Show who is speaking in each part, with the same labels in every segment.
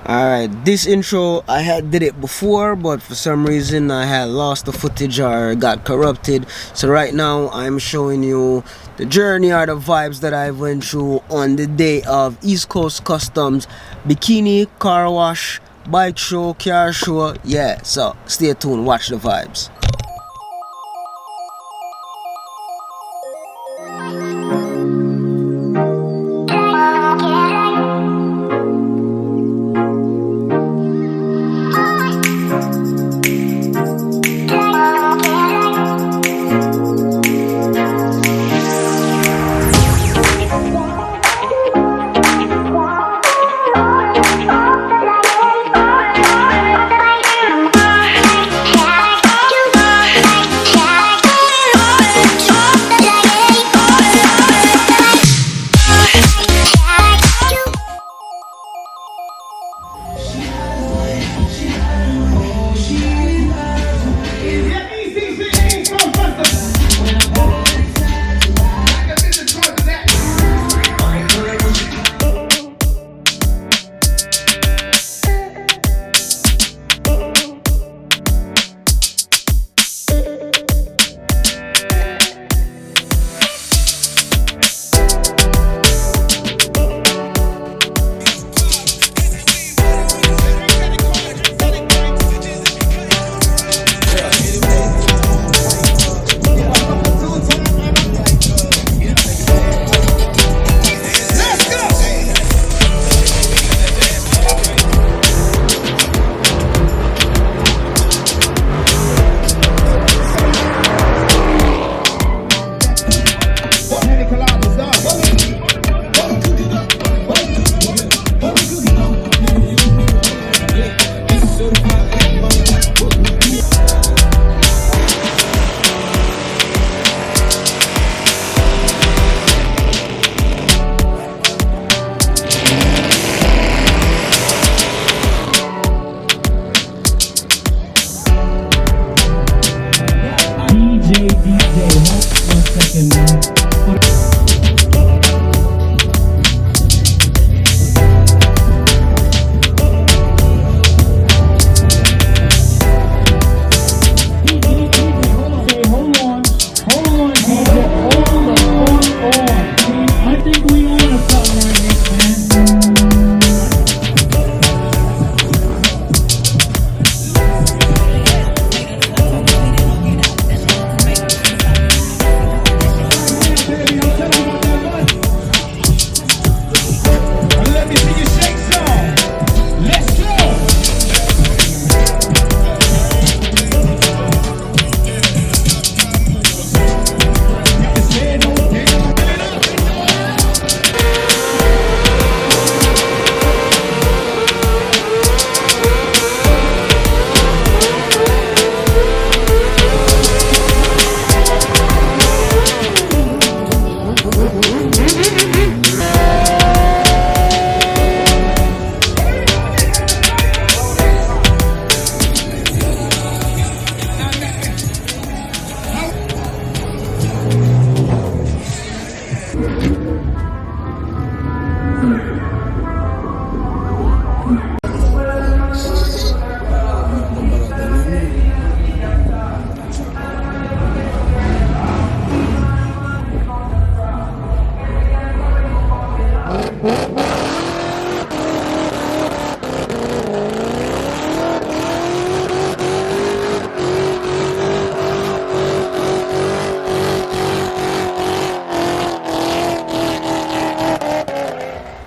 Speaker 1: Alright, this intro I had did it before, but for some reason I had lost the footage or got corrupted. So right now I'm showing you the journey or the vibes that I went through on the day of East Coast Customs Bikini car wash, bike show, car show. Yeah, so stay tuned, watch the vibes.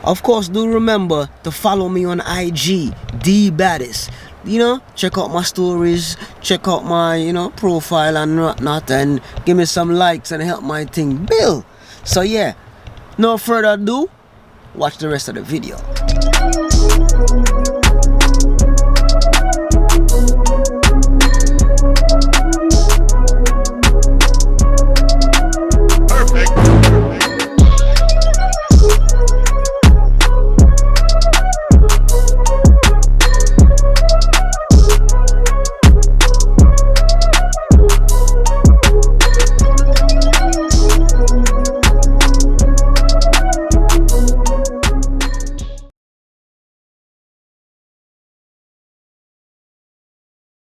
Speaker 1: Of course, do remember to follow me on IG, the baddest. Check out my stories, check out my, profile and whatnot, and give me some likes and help my thing build. So yeah, no further ado, watch the rest of the video.